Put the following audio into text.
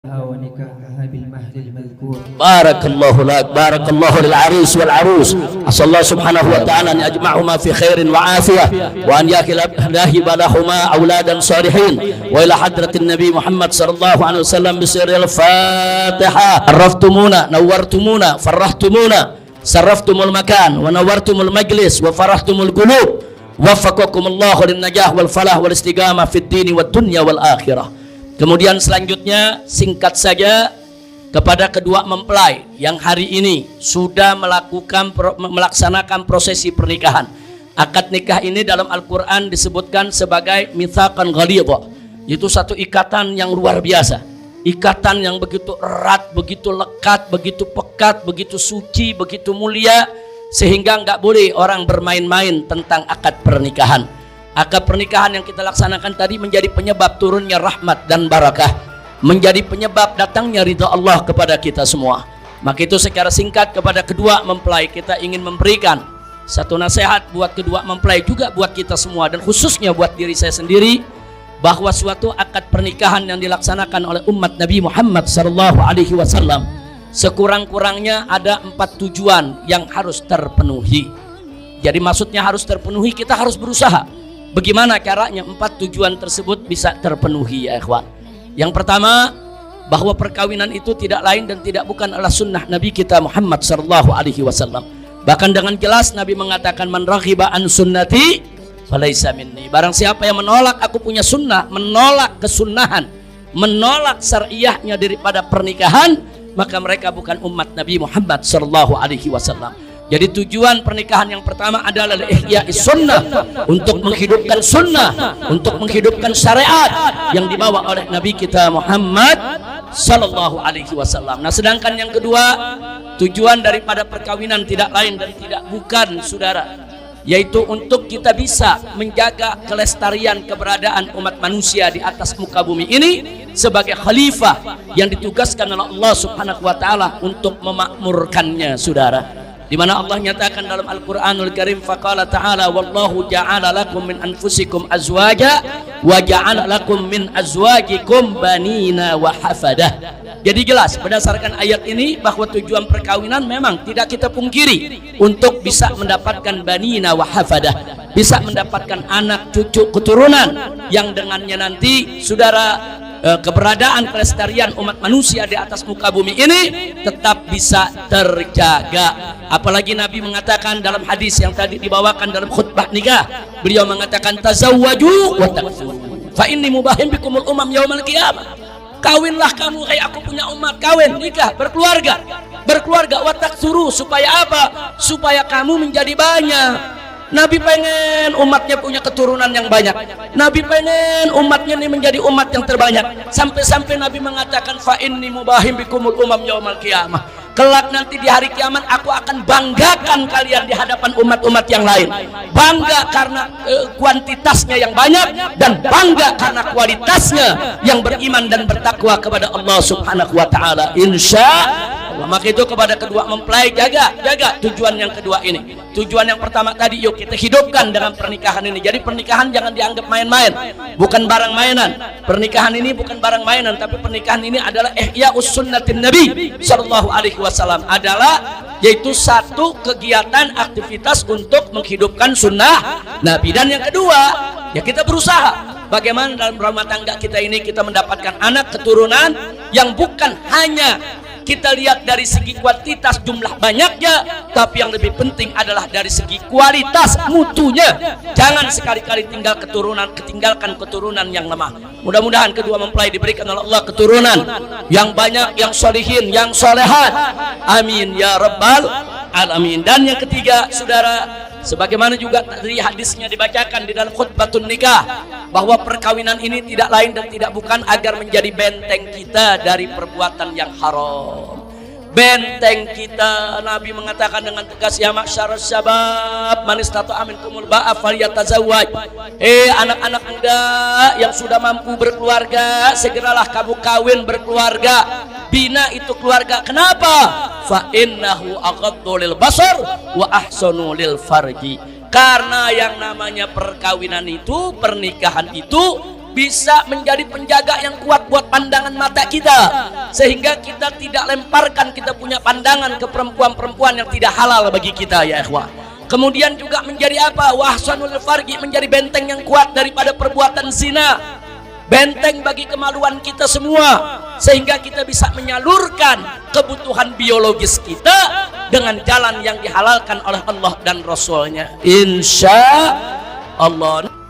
ونكاحها بالمهر المذكور. بارك الله لك، بارك الله للعريس والعروس. أسأل الله سبحانه وتعالى أن يجمعهما في خير وعافية، وأن يهب لهما أولادا صالحين. وإلى حضرة النبي محمد صلى الله عليه وسلم بسر الفاتحة. عرفتمونا، نورتمونا، فرحتمونا، سرفتم المكان ونورتم المجلس وفرحتم القلوب. وفقكم الله للنجاح والفلاح والاستقامة في الدين والدنيا والآخرة. Kemudian selanjutnya singkat saja kepada kedua mempelai yang hari ini sudah melaksanakan prosesi pernikahan. Akad nikah ini dalam Al-Quran disebutkan sebagai mitsaqan ghalidha, itu satu ikatan yang luar biasa, ikatan yang begitu erat, begitu lekat, begitu pekat, begitu suci, begitu mulia, sehingga nggak boleh orang bermain-main tentang akad pernikahan. Akad pernikahan yang kita laksanakan tadi menjadi penyebab turunnya rahmat dan barakah, menjadi penyebab datangnya ridha Allah kepada kita semua. Maka itu secara singkat kepada kedua mempelai kita ingin memberikan satu nasihat buat kedua mempelai, juga buat kita semua, dan khususnya buat diri saya sendiri, bahwa suatu akad pernikahan yang dilaksanakan oleh umat Nabi Muhammad SAW sekurang-kurangnya ada 4 tujuan yang harus terpenuhi. Jadi maksudnya harus terpenuhi, kita harus berusaha bagaimana caranya 4 tujuan tersebut bisa terpenuhi, ya ikhwan. Yang pertama, bahwa perkawinan itu tidak lain dan tidak bukan adalah sunnah Nabi kita Muhammad SAW. Bahkan dengan jelas Nabi mengatakan, man raghiba an sunnati falaysa minni. Barang siapa yang menolak aku punya sunnah, menolak kesunnahan, menolak syariahnya daripada pernikahan, maka mereka bukan umat Nabi Muhammad SAW. Jadi tujuan pernikahan yang pertama adalah ihya'is sunnah, untuk menghidupkan sunnah, untuk menghidupkan syariat yang dibawa oleh Nabi kita Muhammad SAW. Nah, sedangkan yang kedua, tujuan daripada perkawinan tidak lain dan tidak bukan, saudara, yaitu untuk kita bisa menjaga kelestarian keberadaan umat manusia di atas muka bumi ini sebagai khalifah yang ditugaskan oleh Allah Subhanahu wa taala untuk memakmurkannya, saudara. Di mana Allah nyatakan dalam Al-Qur'anul Karim, faqala ta'ala wallahu ja'ala lakum min anfusikum azwaja wa ja'ala lakum min azwajikum banina wa hafadah. Jadi jelas berdasarkan ayat ini bahwa tujuan perkawinan memang tidak kita pungkiri untuk bisa mendapatkan banina wa hafadah, bisa mendapatkan anak, cucu, keturunan yang dengannya nanti, saudara, keberadaan kelestarian umat manusia di atas muka bumi ini tetap bisa terjaga. Apalagi Nabi mengatakan dalam hadis yang tadi dibawakan dalam khutbah nikah, beliau mengatakan tazawwaju wa takfur fa inni mubahim bikumul umam yaumal qiyamah. Kawinlah kamu, hai aku punya umat, kawin, nikah, berkeluarga wa taksuru, supaya apa? Supaya kamu menjadi banyak. Nabi pengen umatnya punya keturunan yang banyak. Nabi pengen umatnya ini menjadi umat yang terbanyak. Sampai-sampai Nabi mengatakan fa inni mubahim bikumul umam yaumal qiyamah. Kelak nanti di hari kiamat aku akan banggakan kalian di hadapan umat-umat yang lain. Bangga karena kuantitasnya yang banyak, dan bangga karena kualitasnya yang beriman dan bertakwa kepada Allah Subhanahu wa taala, insya Allah. Maka itu kepada kedua mempelai, jaga tujuan yang kedua ini. Tujuan yang pertama tadi, yuk kita hidupkan dalam pernikahan ini. Jadi pernikahan jangan dianggap main-main, bukan barang mainan. Pernikahan ini bukan barang mainan, tapi pernikahan ini adalah ihya'us sunnatin Nabi sallallahu alaihi wasallam, adalah yaitu satu kegiatan aktivitas untuk menghidupkan sunnah Nabi. Dan yang kedua, ya kita berusaha bagaimana dalam rumah tangga kita ini kita mendapatkan anak keturunan yang bukan hanya kita lihat dari segi kuantitas jumlah banyaknya, tapi yang lebih penting adalah dari segi kualitas mutunya. Jangan sekali-kali ketinggalkan keturunan yang lemah. Mudah-mudahan kedua mempelai diberikan oleh Allah keturunan yang banyak, yang solihin, yang solehat. Amin ya rabbal alamin. Dan yang ketiga, saudara, sebagaimana juga dari hadisnya dibacakan di dalam khutbatun nikah, bahwa perkawinan ini tidak lain dan tidak bukan agar menjadi benteng kita dari perbuatan yang haram. Benteng kita, Nabi mengatakan dengan tegas, ya ma'syarus syabab man istata'a minkumul ba'a falyatazawwaj. Anak-anak muda yang sudah mampu berkeluarga, segeralah kamu kawin, berkeluarga, bina itu keluarga. Kenapa? Fa innahu aghaddu lil basar wa ahsanu lil farji. Karena yang namanya perkawinan itu, pernikahan itu bisa menjadi penjaga yang kuat buat pandangan mata kita, sehingga kita tidak lemparkan kita punya pandangan ke perempuan-perempuan yang tidak halal bagi kita ya ikhwah. Kemudian juga menjadi apa? Wahsanul farji, menjadi benteng yang kuat daripada perbuatan zina, benteng bagi kemaluan kita semua, sehingga kita bisa menyalurkan kebutuhan biologis kita dengan jalan yang dihalalkan oleh Allah dan Rasulnya, insya Allah.